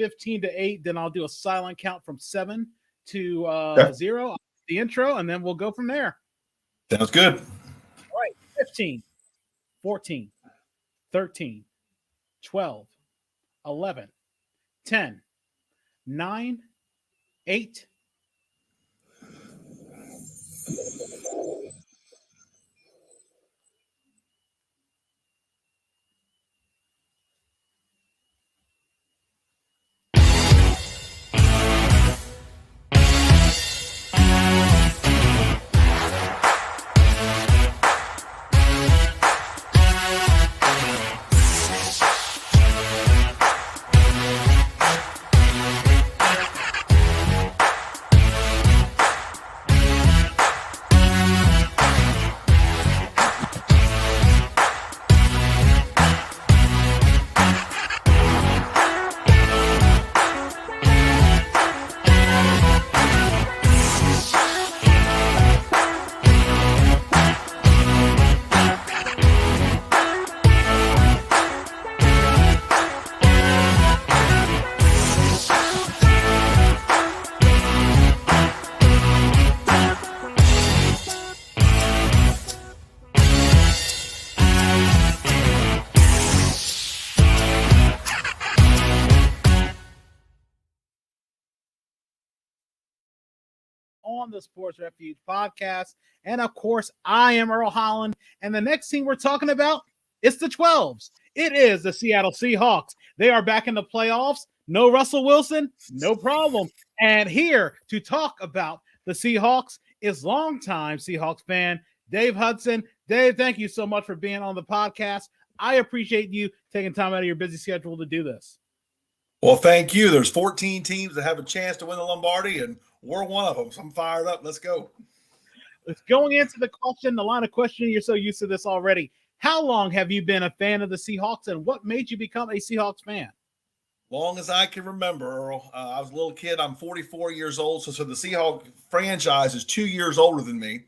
15-8. Then I'll do a silent count from 7 to Okay. 0. The intro, and then we'll go from there. Sounds good. All right. 15, 14, 13, 12, 11, 10, 9, 8. On the Sports Refuge podcast. And of course, I am Earl Holland. And the next team we're talking about, it's the 12s. It is the Seattle Seahawks. They are back in the playoffs. No Russell Wilson, no problem. And here to talk about the Seahawks is longtime Seahawks fan, Dave Hudson. Dave, thank you so much for being on the podcast. I appreciate you taking time out of your busy schedule to do this. Well, thank you. There's 14 teams that have a chance to win the Lombardi, and we're one of them. So I'm fired up. Let's go. Let's going into the line of questioning. You're so used to this already. How long have you been a fan of the Seahawks, and what made you become a Seahawks fan? Long as I can remember, Earl. I was a little kid. I'm 44 years old, so the Seahawks franchise is 2 years older than me.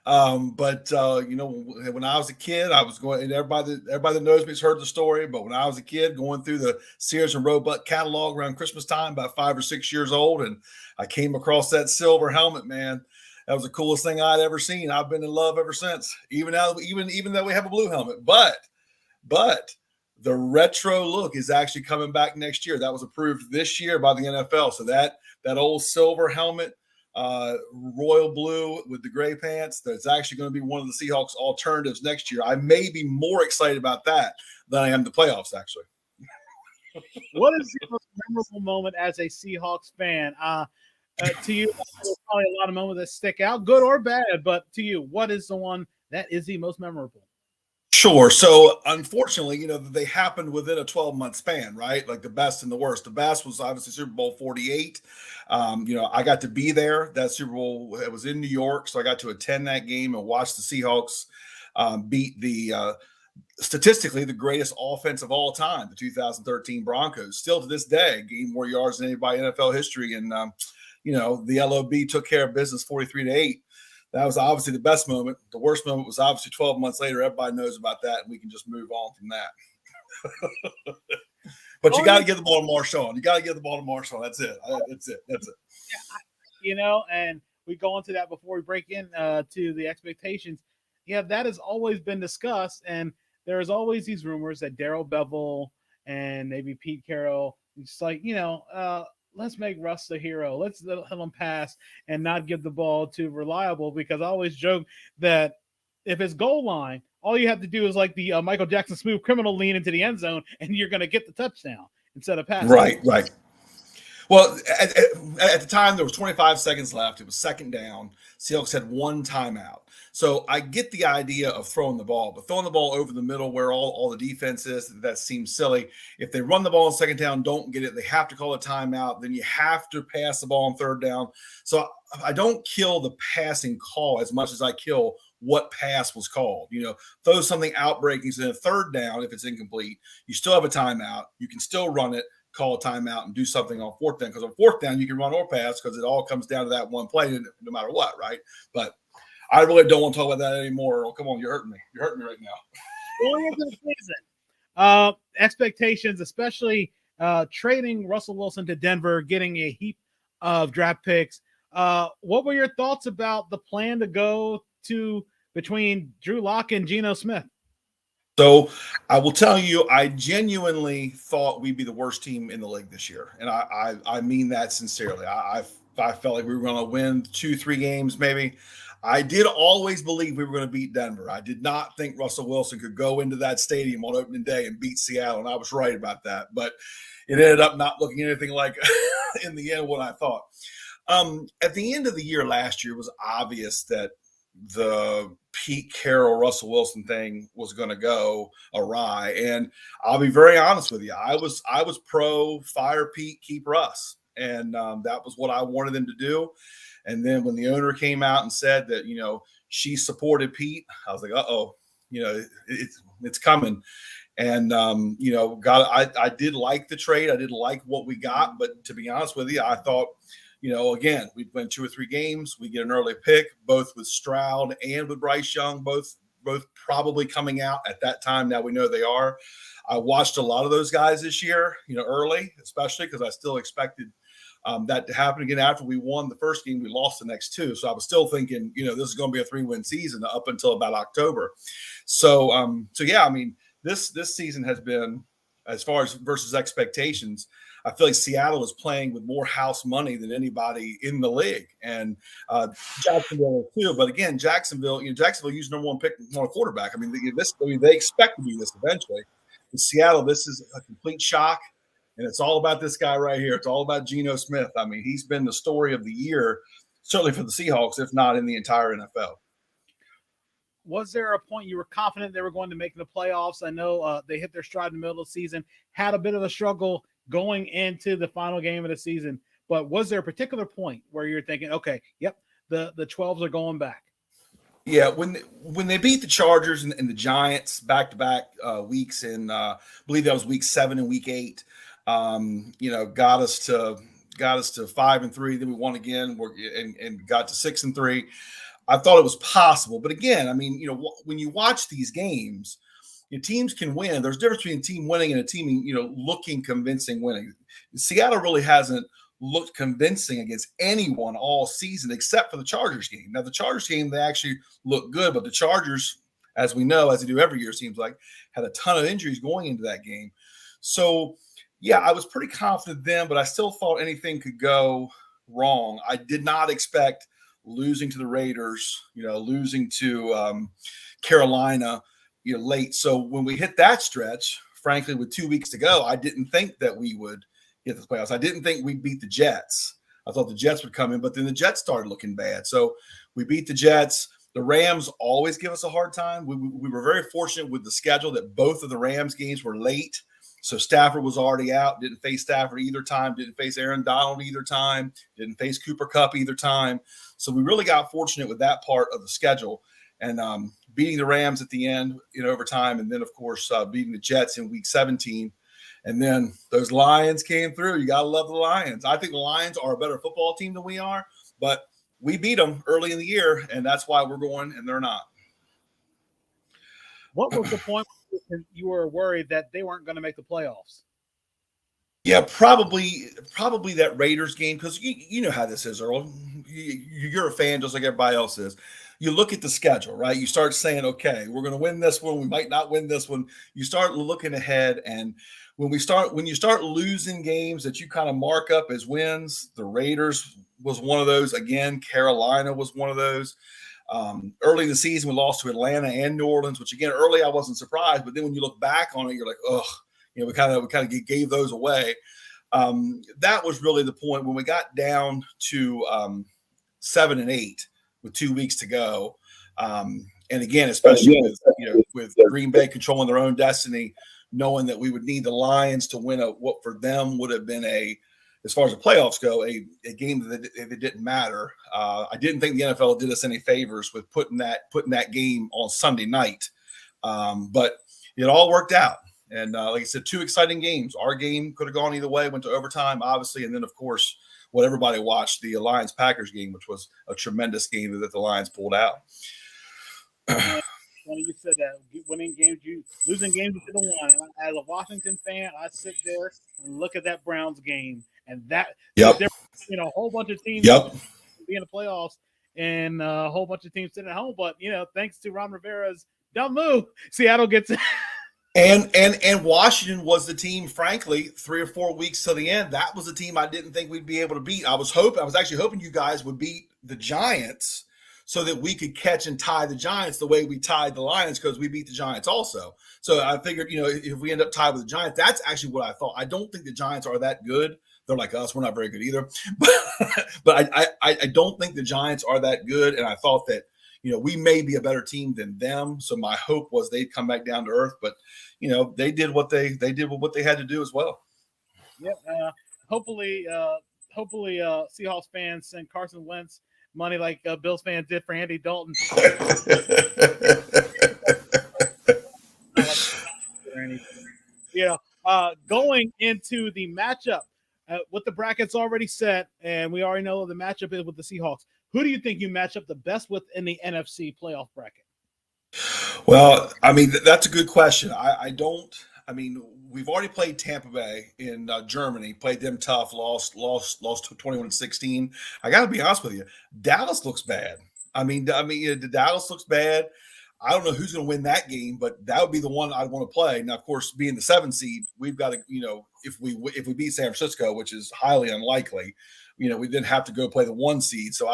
But when I was a kid, I was going. And everybody that knows me has heard the story. But when I was a kid, going through the Sears and Roebuck catalog around Christmas time, about 5 or 6 years old, and I came across that silver helmet. Man, that was the coolest thing I'd ever seen. I've been in love ever since. Even though we have a blue helmet, but the retro look is actually coming back next year. That was approved this year by the NFL. So that old silver helmet, royal blue with the gray pants, that's actually going to be one of the Seahawks alternatives next year. I may be more excited about that than I am the playoffs, actually. What is your most memorable moment as a Seahawks fan? To you, there's probably a lot of moments that stick out, good or bad, but to you, what is the one that is the most memorable? Sure. So unfortunately, they happened within a 12-month span, right? Like the best and the worst. The best was obviously Super Bowl 48. I got to be there. That Super Bowl, it was in New York. So I got to attend that game and watch the Seahawks beat the statistically the greatest offense of all time, the 2013 Broncos. Still to this day, gained more yards than anybody in NFL history. And, the LOB took care of business 43-8. That was obviously the best moment. The worst moment was obviously 12 months later. Everybody knows about that, and we can just move on from that. But you got to give the ball to Marshawn. That's it. Yeah, and we go into that before we break in to the expectations. Yeah, that has always been discussed, and there's always these rumors that Darrell Bevell and maybe Pete Carroll, it's like, let's make Russ the hero. Let's let him pass and not give the ball to Reliable, because I always joke that if it's goal line, all you have to do is like the Michael Jackson smooth criminal lean into the end zone, and you're going to get the touchdown instead of passing. Right. Well, at the time, there was 25 seconds left. It was second down. Seahawks had one timeout. So I get the idea of throwing the ball, but throwing the ball over the middle where all the defense is, that seems silly. If they run the ball on second down, don't get it, they have to call a timeout. Then you have to pass the ball on third down. So I don't kill the passing call as much as I kill what pass was called. Throw something outbreaking. So then third down, if it's incomplete, you still have a timeout. You can still run it, call a timeout, and do something on fourth down. Because on fourth down, you can run or pass because it all comes down to that one play, no matter what, right? But I really don't want to talk about that anymore. Oh, come on, you're hurting me. You're hurting me right now. Going into the season, expectations, especially trading Russell Wilson to Denver, getting a heap of draft picks. What were your thoughts about the plan to go to between Drew Lock and Geno Smith? So I will tell you, I genuinely thought we'd be the worst team in the league this year, and I mean that sincerely. I felt like we were going to win 2-3 games, maybe. I did always believe we were going to beat Denver. I did not think Russell Wilson could go into that stadium on opening day and beat Seattle, and I was right about that. But it ended up not looking anything like in the end what I thought. At the end of the year last year, it was obvious that the Pete Carroll, Russell Wilson thing was going to go awry. And I'll be very honest with you. I was pro fire Pete, keep Russ. And that was what I wanted them to do. And then when the owner came out and said that, she supported Pete, I was like, uh-oh, it's coming. And, I did like the trade. I did like what we got. But to be honest with you, I thought, again, we'd win 2 or 3 games. We get an early pick, both with Stroud and with Bryce Young, both probably coming out at that time. Now we know they are. I watched a lot of those guys this year, early, especially because I still expected that to happen again. After we won the first game, we lost the next 2. So I was still thinking, this is going to be a 3-win season up until about October. So yeah, I mean, this season has been, as far as versus expectations, I feel like Seattle is playing with more house money than anybody in the league, and Jacksonville too. But again, Jacksonville used number 1 pick on a quarterback. I mean, they expect to be this eventually. In Seattle, this is a complete shock, and it's all about this guy right here. It's all about Geno Smith. I mean, he's been the story of the year, certainly for the Seahawks, if not in the entire NFL. Was there a point you were confident they were going to make the playoffs? I know they hit their stride in the middle of the season, had a bit of a struggle going into the final game of the season, but was there a particular point where you're thinking, okay, yep, the 12s are going back? Yeah, when they beat the Chargers and the Giants back-to-back weeks in, I believe that was week 7 and week 8, got us to 5-3. Then we won again and got to 6-3. I thought it was possible, but again, I mean, when you watch these games, teams can win. There's a difference between a team winning and a team, looking convincing winning. Seattle really hasn't looked convincing against anyone all season except for the Chargers game. Now, the Chargers game, they actually look good, but the Chargers, as we know, as they do every year, seems like, had a ton of injuries going into that game. So, yeah, I was pretty confident then, but I still thought anything could go wrong. I did not expect losing to the Raiders, losing to Carolina, late. So when we hit that stretch, frankly, with 2 weeks to go, I didn't think that we would get the playoffs. I didn't think we'd beat the Jets. I thought the Jets would come in, but then the Jets started looking bad. So we beat the Jets. The Rams always give us a hard time. We were very fortunate with the schedule that both of the Rams games were late. So Stafford was already out, didn't face Stafford either time, didn't face Aaron Donald either time, didn't face Cooper Kupp either time. So we really got fortunate with that part of the schedule. And beating the Rams at the end in overtime, and then, of course, beating the Jets in week 17. And then those Lions came through. You got to love the Lions. I think the Lions are a better football team than we are, but we beat them early in the year, and that's why we're going, and they're not. What was the point you were worried that they weren't going to make the playoffs? Yeah, probably that Raiders game, because you know how this is, Earl. You're a fan just like everybody else is. You look at the schedule, right? You start saying, okay, we're going to win this one. We might not win this one. You start looking ahead, and when you start losing games that you kind of mark up as wins, the Raiders was one of those. Again, Carolina was one of those. Early in the season, we lost to Atlanta and New Orleans, which again, early I wasn't surprised, but then when you look back on it, you're like, ugh, we kind of gave those away. That was really the point when we got down to 7 and 8 with 2 weeks to go. And again, especially with Green Bay controlling their own destiny, knowing that we would need the Lions to win what for them would have been as far as the playoffs go, a game that it didn't matter. I didn't think the NFL did us any favors with putting that game on Sunday night, but it all worked out. And like I said, 2 exciting games. Our game could have gone either way, went to overtime, obviously, and then of course what everybody watched, the Lions-Packers game, which was a tremendous game that the Lions pulled out. funny you said that. Losing games you should have won. And as a Washington fan, I sit there and look at that Browns game, and that Yep. there, a whole bunch of teams Yep. be in the playoffs, and a whole bunch of teams sitting at home. But thanks to Ron Rivera's dumb move, Seattle gets it. And Washington was the team, frankly, 3 or 4 weeks to the end. That was the team I didn't think we'd be able to beat. I was actually hoping you guys would beat the Giants so that we could catch and tie the Giants the way we tied the Lions, because we beat the Giants also. So I figured, if we end up tied with the Giants, that's actually what I thought. I don't think the Giants are that good. They're like us. We're not very good either. But I don't think the Giants are that good. And I thought that, we may be a better team than them. So my hope was they'd come back down to earth. But, they did what they had to do as well. Yep. Hopefully, Seahawks fans send Carson Wentz money like Bills fans did for Andy Dalton. Going into the matchup with the brackets already set, and we already know the matchup is with the Seahawks. Who do you think you match up the best with in the NFC playoff bracket? Well, that's a good question. We've already played Tampa Bay in Germany, played them tough, lost 21-16. I got to be honest with you, Dallas looks bad. Dallas looks bad. I don't know who's going to win that game, but that would be the one I'd want to play. Now, of course, being the 7 seed, we've got to, if we beat San Francisco, which is highly unlikely, we then have to go play the 1 seed. So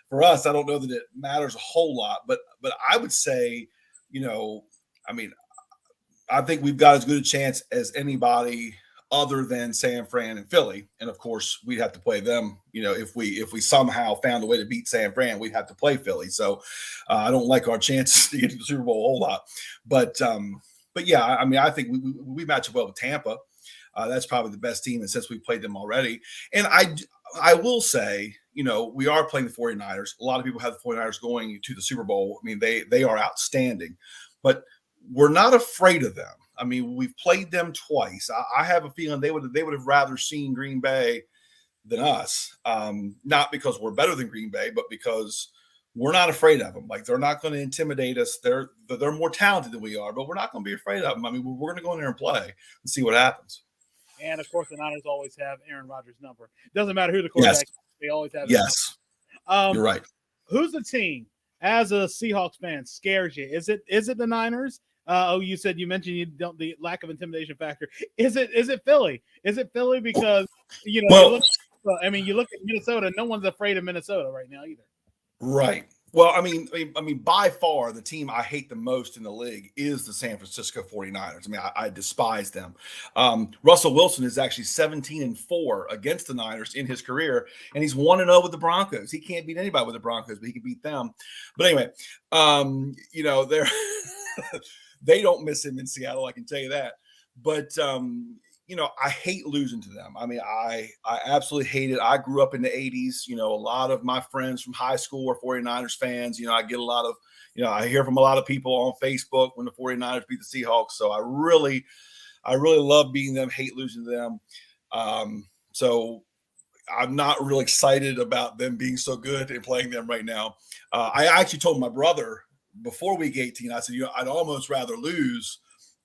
for us, I don't know that it matters a whole lot, but I would say, I think we've got as good a chance as anybody other than San Fran and Philly. And of course, we'd have to play them. If we somehow found a way to beat San Fran, we'd have to play Philly. So I don't like our chances to get to the Super Bowl a whole lot. But yeah, I think we match up well with Tampa. That's probably the best team, and since we've played them already. And I will say, we are playing the 49ers. A lot of people have the 49ers going to the Super Bowl. They are outstanding, but we're not afraid of them. We've played them twice. I have a feeling they would have rather seen Green Bay than us. Not because we're better than Green Bay, but because we're not afraid of them. Like, they're not going to intimidate us. They're more talented than we are, but we're not going to be afraid of them. We're going to go in there and play and see what happens. And of course, the Niners always have Aaron Rodgers' number. Doesn't matter who the quarterback is, they always have. Yes, you're right. Who's the team, as a Seahawks fan, scares you? Is it the Niners? You mentioned you don't, the lack of intimidation factor. Is it Philly? Is it Philly because you look at Minnesota. No one's afraid of Minnesota right now either. Right. Well, by far the team I hate the most in the league is the San Francisco 49ers. I despise them. Russell Wilson is actually 17-4 against the Niners in his career, and he's 1-0 with the Broncos. He can't beat anybody with the Broncos, but he can beat them. But anyway, they're they don't miss him in Seattle, I can tell you that. But I hate losing to them. I absolutely hate it. I grew up in the 80s. A lot of my friends from high school are 49ers fans. I get a lot of, I hear from a lot of people on Facebook when the 49ers beat the Seahawks. So I really love beating them, hate losing to them. So I'm not really excited about them being so good and playing them right now. I actually told my brother before week 18, I said, I'd almost rather lose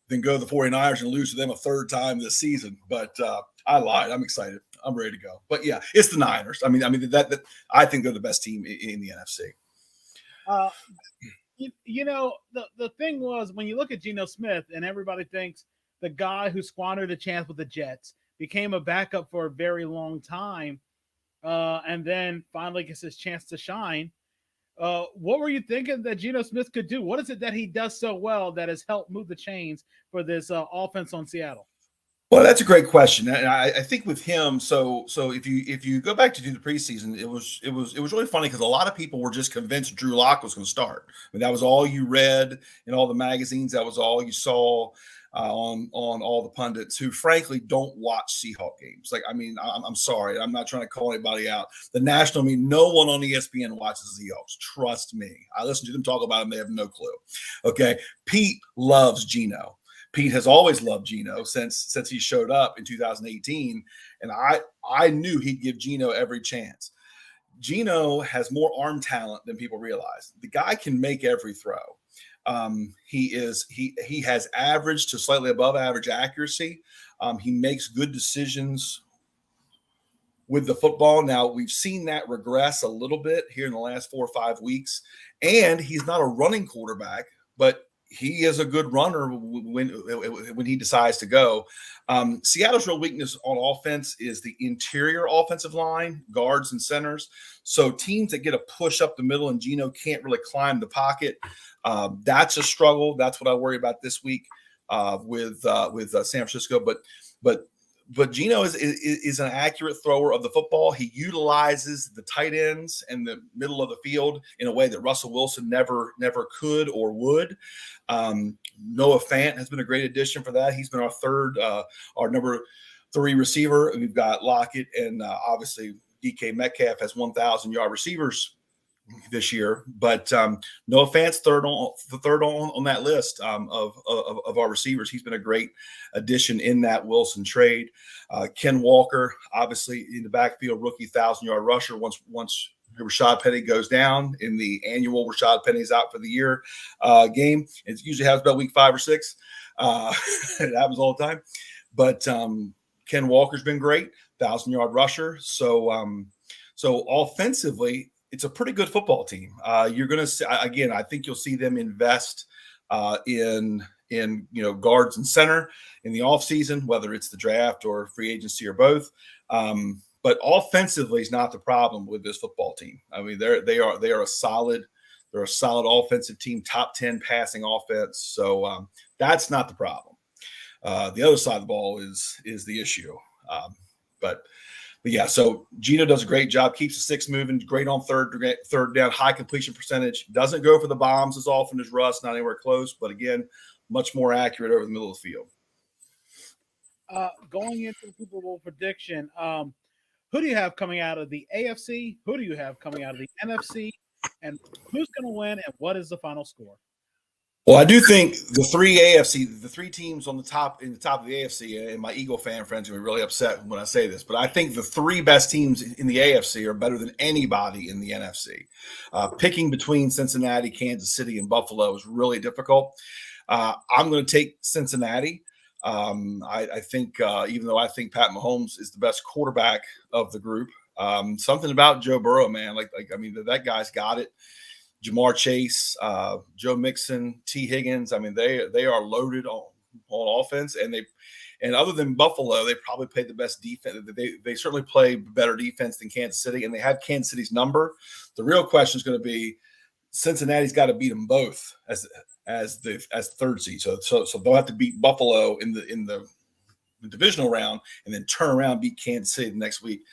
than go to the 49ers and lose to them a third time this season. But I lied. I'm excited. I'm ready to go. But yeah, it's the Niners. That I think they're the best team in the NFC. The thing was, when you look at Geno Smith, and everybody thinks the guy who squandered a chance with the Jets became a backup for a very long time, and then finally gets his chance to shine. What were you thinking that Geno Smith could do? What is it that he does so well that has helped move the chains for this offense on Seattle? Well, that's a great question, and I think with him. So if you go back to do the preseason, it was really funny because a lot of people were just convinced Drew Lock was going to start. That was all you read in all the magazines. That was all you saw on all the pundits who, frankly, don't watch Seahawk games. I'm sorry, I'm not trying to call anybody out. The national, no one on ESPN watches the Seahawks. Trust me, I listen to them talk about them. They have no clue. Okay, Pete loves Geno. Pete has always loved Geno since he showed up in 2018, and I knew he'd give Geno every chance. Geno has more arm talent than people realize. The guy can make every throw. He has average to slightly above average accuracy. He makes good decisions with the football. Now, we've seen that regress a little bit here in the last 4 or 5 weeks, and he's not a running quarterback, but he is a good runner when he decides to go. Seattle's real weakness on offense is the interior offensive line, guards and centers. So teams that get a push up the middle and Geno can't really climb the pocket, that's a struggle. That's what I worry about this week with San Francisco. But Geno is an accurate thrower of the football. He utilizes the tight ends and the middle of the field in a way that Russell Wilson never could or would. Noah Fant has been a great addition for that. He's been our number 3 receiver. We've got Lockett, and obviously DK Metcalf has 1,000-yard receivers this year, but Noah Fant's third on that list of our receivers. He's been a great addition in that Wilson trade. Ken Walker, obviously in the backfield, rookie 1,000-yard rusher. Once Rashad Penny goes down in the annual Rashad Penny's out for the year game, it usually happens about week 5 or 6. It happens all the time. But Ken Walker's been great, 1,000-yard rusher. So offensively, it's a pretty good football team. You're going to see, again, I think you'll see them invest in guards and center in the offseason, whether it's the draft or free agency or both. But offensively is not the problem with this football team. I mean, they are a solid offensive team, top 10 passing offense. So that's not the problem. The other side of the ball is the issue. But yeah, so Geno does a great job, keeps the sticks moving, great on third down, high completion percentage, doesn't go for the bombs as often as Russ, not anywhere close, but again, much more accurate over the middle of the field. Going into the Super Bowl prediction, who do you have coming out of the AFC? Who do you have coming out of the NFC? And who's going to win, and what is the final score? Well, I do think the three teams in the top of the AFC, and my Eagle fan friends are going to be really upset when I say this, but I think the 3 best teams in the AFC are better than anybody in the NFC. Picking between Cincinnati, Kansas City, and Buffalo is really difficult. I'm going to take Cincinnati. I think even though I think Pat Mahomes is the best quarterback of the group, something about Joe Burrow, man, I mean, that guy's got it. Jamar Chase, Joe Mixon, T. Higgins. I mean, they are loaded on offense, and other than Buffalo, they probably play the best defense. They certainly play better defense than Kansas City, and they have Kansas City's number. The real question is going to be Cincinnati's got to beat them both as third seed. So they'll have to beat Buffalo in the divisional round, and then turn around and beat Kansas City the next week.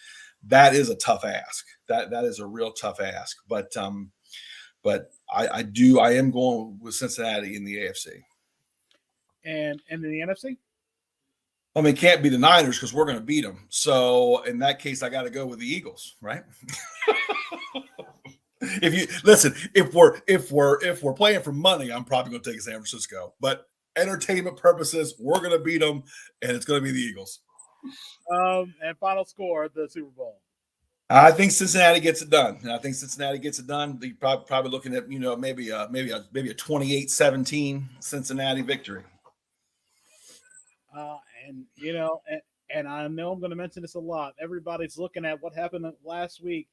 That is a tough ask. That is a real tough ask. But I am going with Cincinnati in the AFC. And in the NFC? I mean, it can't be the Niners because we're going to beat them. So in that case, I got to go with the Eagles, right? If we're playing for money, I'm probably going to take San Francisco. But entertainment purposes, we're going to beat them, and it's going to be the Eagles. And final score of the Super Bowl. I think Cincinnati gets it done. They're probably looking at maybe a 28-17 Cincinnati victory. And I know I'm going to mention this a lot. Everybody's looking at what happened last week.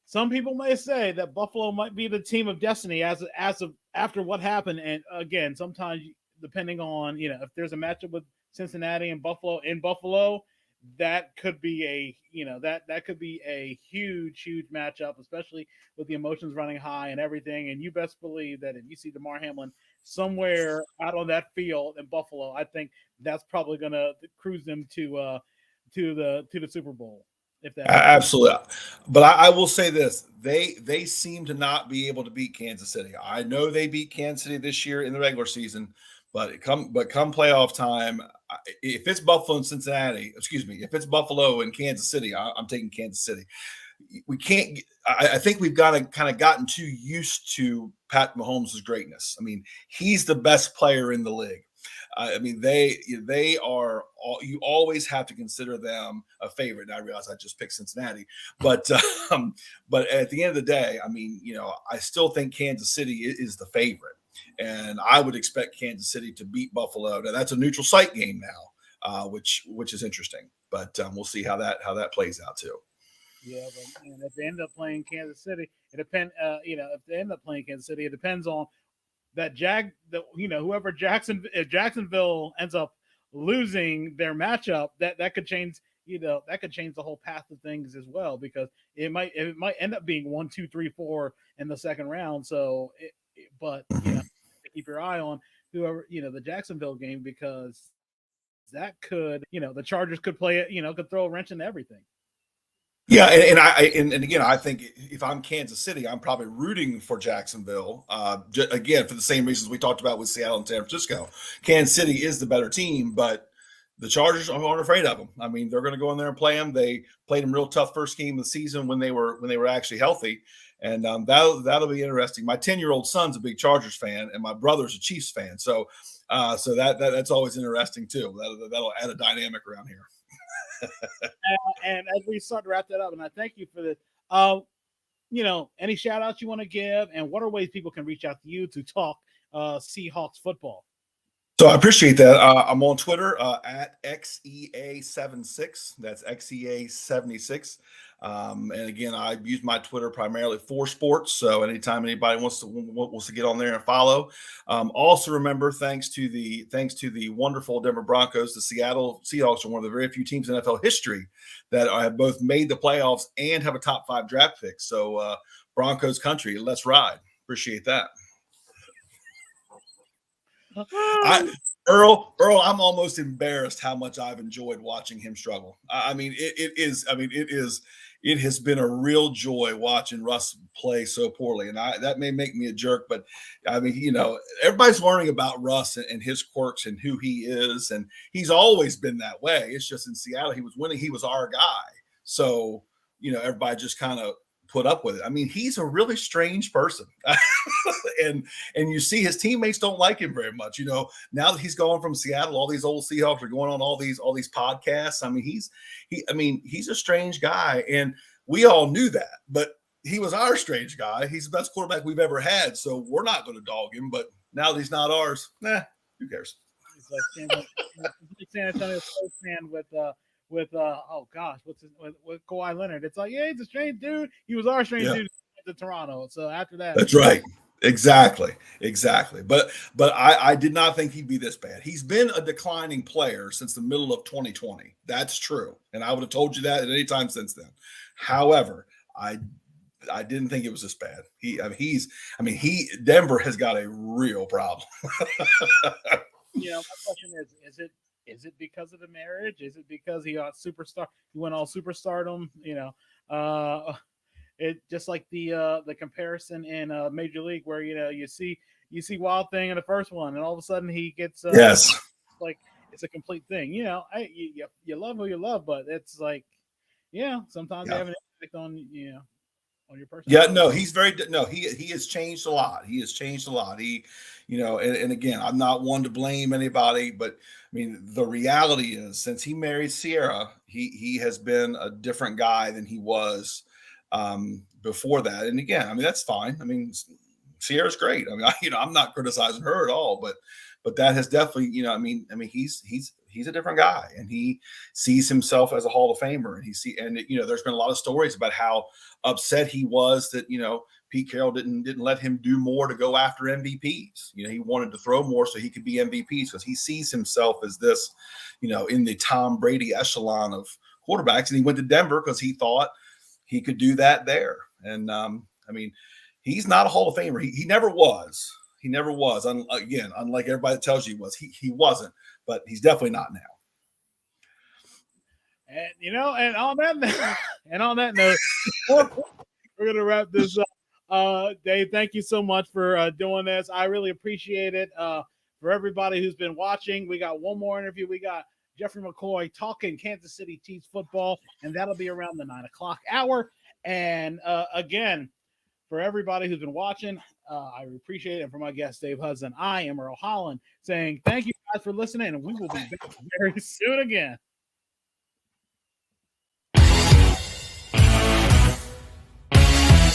Some people may say that Buffalo might be the team of destiny as of after what happened. And again, sometimes depending on if there's a matchup with Cincinnati and Buffalo in Buffalo, that could be that could be a huge matchup, especially with the emotions running high and everything. And you best believe that if you see DeMar Hamlin somewhere out on that field in Buffalo, I think that's probably going to cruise them to the Super Bowl. If that absolutely, but I will say this: they seem to not be able to beat Kansas City. I know they beat Kansas City this year in the regular season, but come playoff time, if it's Buffalo and Cincinnati, if it's Buffalo and Kansas City, I'm taking Kansas City. We can't. I think we've gotten too used to Pat Mahomes' greatness. I mean, he's the best player in the league. I mean, they are. You always have to consider them a favorite. And I realize I just picked Cincinnati, but at the end of the day, I mean, I still think Kansas City is the favorite. and I would expect Kansas City to beat Buffalo. Now that's a neutral site game now, which is interesting, but we'll see how that plays out too. Yeah, but and if they end up playing Kansas City, it depends. If they end up playing Kansas City, it depends on whoever if Jacksonville ends up losing their matchup, that could change. That could change the whole path of things as well, because it might end up being 1, 2, 3, 4 in the second round. So, but keep your eye on whoever the Jacksonville game, because that could the Chargers could play it, could throw a wrench into everything. Yeah, and again, I think if I'm Kansas City, I'm probably rooting for Jacksonville. Again, for the same reasons we talked about with Seattle and San Francisco. Kansas City is the better team, but the Chargers aren't afraid of them. I mean, they're going to go in there and play them. They played them real tough first game of the season when they were actually healthy, and that'll be interesting. My 10-year-old son's a big Chargers fan, and my brother's a Chiefs fan, so that's always interesting too. That'll add a dynamic around here. And as we start to wrap that up, and I thank you for this, any shout outs you want to give, and what are ways people can reach out to you to talk Seahawks football? So I appreciate that. I'm on Twitter at XEA76. That's XEA76. And again, I use my Twitter primarily for sports. So anytime anybody wants to get on there and follow. Also remember, thanks to the wonderful Denver Broncos, the Seattle Seahawks are one of the very few teams in NFL history that have both made the playoffs and have a top 5 draft pick. So Broncos country, let's ride. Appreciate that. Earl, I'm almost embarrassed how much I've enjoyed watching him struggle. It has been a real joy watching Russ play so poorly, and that may make me a jerk, but I mean, everybody's learning about Russ and his quirks and who he is, and he's always been that way. It's just in Seattle he was winning, he was our guy, so everybody just kind of put up with it. I mean, he's a really strange person. and you see his teammates don't like him very much. Now that he's going from Seattle, all these old Seahawks are going on all these podcasts. I mean, he's a strange guy, and we all knew that, but he was our strange guy. He's the best quarterback we've ever had, so we're not going to dog him, but now that he's not ours, who cares? He's like San Antonio Spurs fan with Kawhi Leonard. It's like, yeah, he's a strange dude. He was our strange dude to Toronto. So after that, that's right. Exactly. But I did not think he'd be this bad. He's been a declining player since the middle of 2020. That's true, and I would have told you that at any time since then. However, I didn't think it was this bad. Denver has got a real problem. My question is it because of the marriage? Is it because he got superstar? He went all superstardom. It just like the comparison in Major League, where you see Wild Thing in the first one, and all of a sudden he gets yes, like it's a complete thing. You love who you love, but it's like sometimes they have an impact on on your person. Yeah, no, he has changed a lot. He has changed a lot. And again, I'm not one to blame anybody, but I mean, the reality is, since he married Sierra, he has been a different guy than he was before that. And again, I mean, that's fine. I mean, Sierra's great. I mean, I'm not criticizing her at all, but that has definitely, he's a different guy, and he sees himself as a Hall of Famer, and there's been a lot of stories about how upset he was that Pete Carroll didn't let him do more to go after MVPs. He wanted to throw more so he could be MVPs, because he sees himself as this, in the Tom Brady echelon of quarterbacks, and he went to Denver because he thought he could do that there. And he's not a Hall of Famer. He never was. He never was. Again, unlike everybody that tells you he was, he wasn't, but he's definitely not now. And on that note, we're gonna wrap this up. Dave, thank you so much for doing this. I really appreciate it. For everybody who's been watching, we got one more interview. We got Jeffrey McCoy talking Kansas City Chiefs football, and that'll be around the 9:00 hour. And again, for everybody who's been watching, I appreciate it. And for my guest, Dave Hudson, I am Earl Holland, saying thank you guys for listening, and we will be back very soon again.